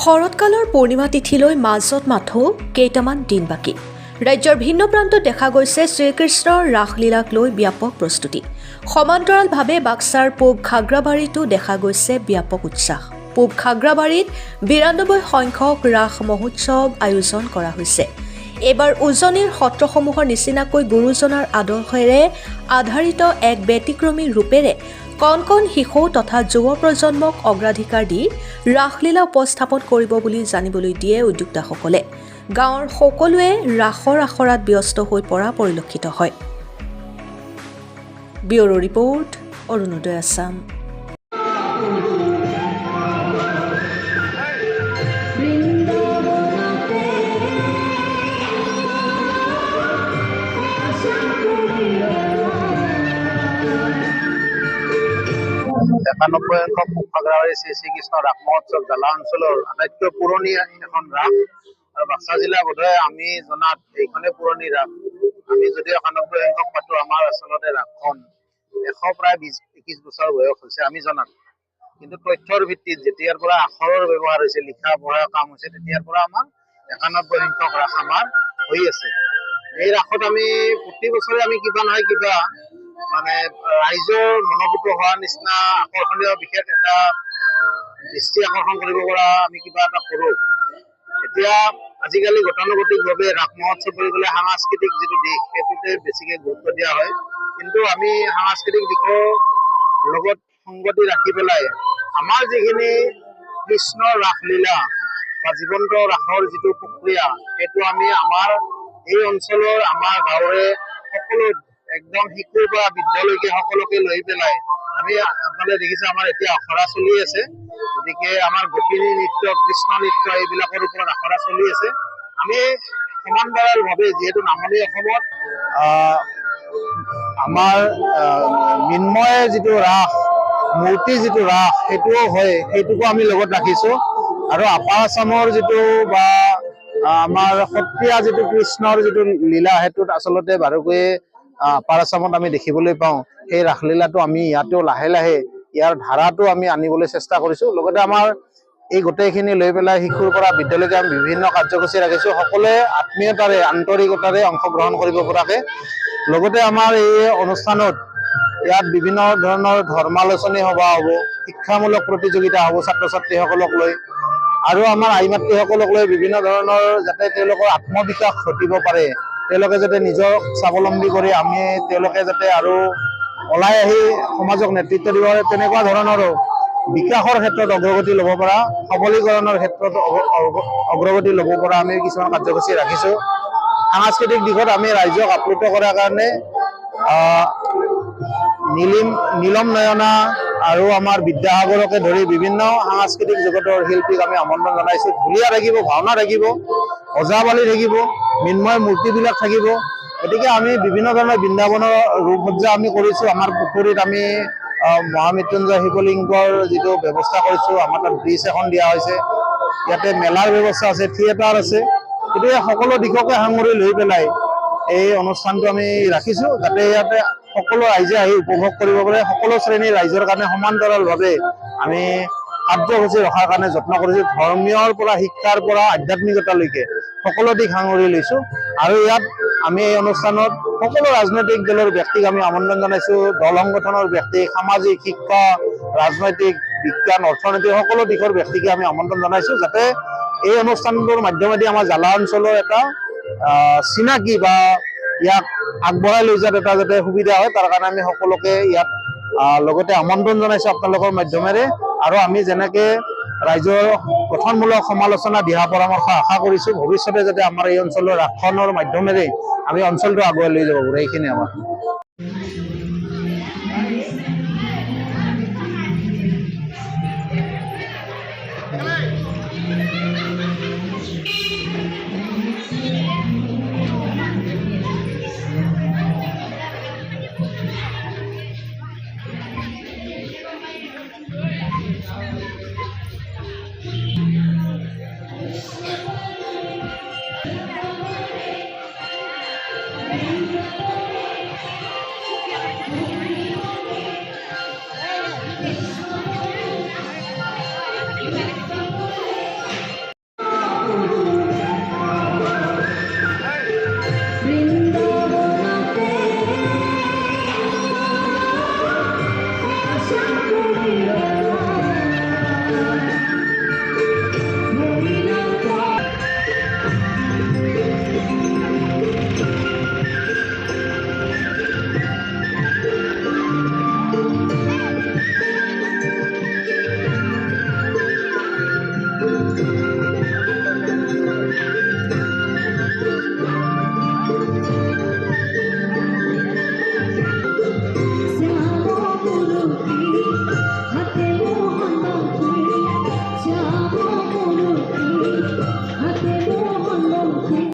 শৰৎকালৰ পূৰ্ণিমা তিথিলৈ মাজত মাথো কেইটামান দিন বাকী। ৰাজ্যৰ ভিন্ন প্ৰান্তত দেখা গৈছে শ্ৰীকৃষ্ণৰ ৰাসলীলাক লৈ ব্যাপক প্ৰস্তুতি। সমান্তৰালভাৱে বাক্সাৰ পূব খাগ্ৰাবাৰীতো দেখা গৈছে ব্যাপক উৎসাহ। পূব খাগ্ৰাবাৰীত ৯২ সংখ্যক ৰাস মহোৎসৱ আয়োজন কৰা হৈছে। এইবাৰ উজনিৰ সত্ৰসমূহৰ নিচিনাকৈ গুৰুজনাৰ আদৰ্শেৰে আধাৰিত এক ব্যতিক্ৰমী ৰূপেৰে কণ কণ শিশু তথা যুৱ প্ৰজন্মক অগ্ৰাধিকাৰ দি ৰাসলীলা উপস্থাপন কৰিব বুলি জানিবলৈ দিয়ে উদ্যোক্তাসকলে। গাঁৱৰ সকলোৱে ৰাসৰ আখৰাত ব্যস্ত হৈ পৰা পৰিলক্ষিত হয়। Bureau report, Arunodoy Assam. খাগ্ৰাবাৰী শ্ৰীকৃষ্ণ ৰাস মহোৎসৱ জালা অঞ্চলৰ আটাইতকৈ পুৰণি এখন ৰাস আৰু বাক্সা জিলা বোধহয় আমি জনাত এইখনে পুৰণি ৰাস। আমি যদিও ৯১ সংখ্যক পাতো, আমাৰ আচলতে ৰাসখন ১০০ প্ৰায় ২০-২১ বছৰ বয়স হৈছে আমি জনাত। কিন্তু তথ্যৰ ভিত্তিত যেতিয়াৰ পৰা আখৰৰ ব্যৱহাৰ হৈছে, লিখা পঢ়া কাম হৈছে, তেতিয়াৰ পৰা আমাৰ ৯১ সংখ্যক ৰাস আমাৰ হৈ আছে। এই ৰাসত আমি প্ৰতি বছৰে আমি কিবা নহয় কিবা মানে ৰাইজৰ মনোভূত হোৱাৰ নিচিনা আকৰ্ষণীয় বিশেষ এটা দৃষ্টি আকৰ্ষণ কৰিব পৰা আমি কিবা এটা কৰোঁ। এতিয়া আজিকালি গতানুগতিকভাৱে ৰাস মহোৎসৱ বুলি ক'লে সাংস্কৃতিক যিটো দিশ সেইটোতে বেছিকে গুৰুত্ব দিয়া হয়। কিন্তু আমি সাংস্কৃতিক দিশৰ লগত সংগতি ৰাখি পেলাই আমাৰ যিখিনি কৃষ্ণৰ ৰাসলীলা বা জীৱন্ত ৰাসৰ যিটো প্ৰক্ৰিয়া, সেইটো আমি আমাৰ এই অঞ্চলৰ আমাৰ গাঁৱৰে সকলো একদম শিশুৰ পৰা বৃদ্ধলৈকে সকলোকে লৈ পেলাই আমি আপোনালোকে দেখিছে আমাৰ এতিয়া আখৰা চলি আছে। গতিকে আমাৰ গোপিনী নৃত্য, কৃষ্ণ নৃত্য এইবিলাকৰ ওপৰত আখৰা চলি আছে। আমি সমান্তৰালভাৱে যিহেতু নামনি অসমত আমাৰ মৃন্ময় যিটো ৰাস, মূৰ্তি যিটো ৰাস সেইটোও হয়, সেইটোকো আমি লগত ৰাখিছোঁ। আৰু আপাৰ আছামৰ যিটো বা আমাৰ সত্ৰীয়া যিটো কৃষ্ণৰ যিটো লীলা, সেইটোত আচলতে বাৰুকৈয়ে আপাৰ আছামত আমি দেখিবলৈ পাওঁ। সেই ৰাসলীলাটো আমি ইয়াতেও লাহে লাহে ইয়াৰ ধাৰাটো আমি আনিবলৈ চেষ্টা কৰিছোঁ। লগতে আমাৰ এই গোটেইখিনি লৈ পেলাই শিশুৰ পৰা বৃদ্ধলৈকে আমি বিভিন্ন কাৰ্যসূচী ৰাখিছোঁ, সকলোৱে আত্মীয়তাৰে আন্তৰিকতাৰে অংশগ্ৰহণ কৰিব পৰাকে। লগতে আমাৰ এই অনুষ্ঠানত ইয়াত বিভিন্ন ধৰণৰ ধৰ্মালোচনী সভা হ'ব, শিক্ষামূলক প্ৰতিযোগিতা হ'ব ছাত্ৰ ছাত্ৰীসকলক লৈ, আৰু আমাৰ আই মাতৃসকলক লৈ বিভিন্ন ধৰণৰ যাতে তেওঁলোকৰ আত্মবিকাশ ঘটিব পাৰে, তেওঁলোকে যাতে নিজক স্বাৱলম্বী কৰি তেওঁলোকে যাতে আৰু ওলাই আহি সমাজক নেতৃত্ব দিব পাৰে, তেনেকুৱা ধৰণৰো বিকাশৰ ক্ষেত্ৰত অগ্ৰগতি ল'ব পৰা, সবলীকৰণৰ ক্ষেত্ৰত অগ্ৰগতি ল'ব পৰা আমি কিছুমান কাৰ্যসূচী ৰাখিছোঁ। সাংস্কৃতিক দিশত আমি ৰাইজক আপ্লুত কৰাৰ কাৰণে নীলম নয়না আৰু আমাৰ বিদ্যাসাগৰকে ধৰি বিভিন্ন সাংস্কৃতিক জগতৰ শিল্পীক আমি আমন্ত্ৰণ জনাইছোঁ। ঢুলীয়া থাকিব, ভাওনা থাকিব, ওজাপালি থাকিব, মৃন্ময় মূৰ্তিবিলাক থাকিব। গতিকে আমি বিভিন্ন ধৰণৰ বৃন্দাবনৰ ৰূপসজ্জা আমি কৰিছোঁ। আমাৰ পুখুৰীত আমি মহামৃত্যুঞ্জয় শিৱলিংগৰ যিটো ব্যৱস্থা কৰিছোঁ, আমাৰ তাত ব্ৰিজ এখন দিয়া হৈছে, ইয়াতে মেলাৰ ব্যৱস্থা আছে, থিয়েটাৰ আছে। গতিকে সকলো দিশকে সাঙুৰি লৈ পেলাই এই অনুষ্ঠানটো আমি ৰাখিছোঁ, যাতে ইয়াতে সকলো ৰাইজে আহি উপভোগ কৰিব পাৰে। সকলো শ্ৰেণীৰ ৰাইজৰ কাৰণে সমান্তৰালভাৱে আমি কাৰ্যসূচী ৰখাৰ কাৰণে যত্ন কৰিছোঁ। ধৰ্মীয়ৰ পৰা শিক্ষাৰ পৰা আধ্যাত্মিকতালৈকে সকলো দিশ সাঙুৰি লৈছোঁ। আৰু ইয়াত আমি এই অনুষ্ঠানত সকলো ৰাজনৈতিক দলৰ ব্যক্তিক আমি আমন্ত্ৰণ জনাইছোঁ, দল সংগঠনৰ ব্যক্তি, সামাজিক, শিক্ষা, ৰাজনৈতিক, বিজ্ঞান, অৰ্থনৈতিক সকলো দিশৰ ব্যক্তিকে আমি আমন্ত্ৰণ জনাইছোঁ, যাতে এই অনুষ্ঠানটোৰ মাধ্যমেদি আমাৰ জালা অঞ্চলৰ এটা চিনাকি বা ইয়াক আগবঢ়াই লৈ যোৱাত এটা যাতে সুবিধা হয়, তাৰ কাৰণে আমি সকলোকে ইয়াত লগতে আমন্ত্ৰণ জনাইছোঁ আপোনালোকৰ মাধ্যমেৰে। আৰু আমি যেনেকে ৰাইজৰ গঠনমূলক সমালোচনা, দিহা পৰামৰ্শ আশা কৰিছোঁ, ভৱিষ্যতে যাতে আমাৰ এই অঞ্চলৰ ৰাসখনৰ মাধ্যমেৰে আমি অঞ্চলটো আগুৱাই লৈ যাব পাৰোঁ, এইখিনি আমাৰ।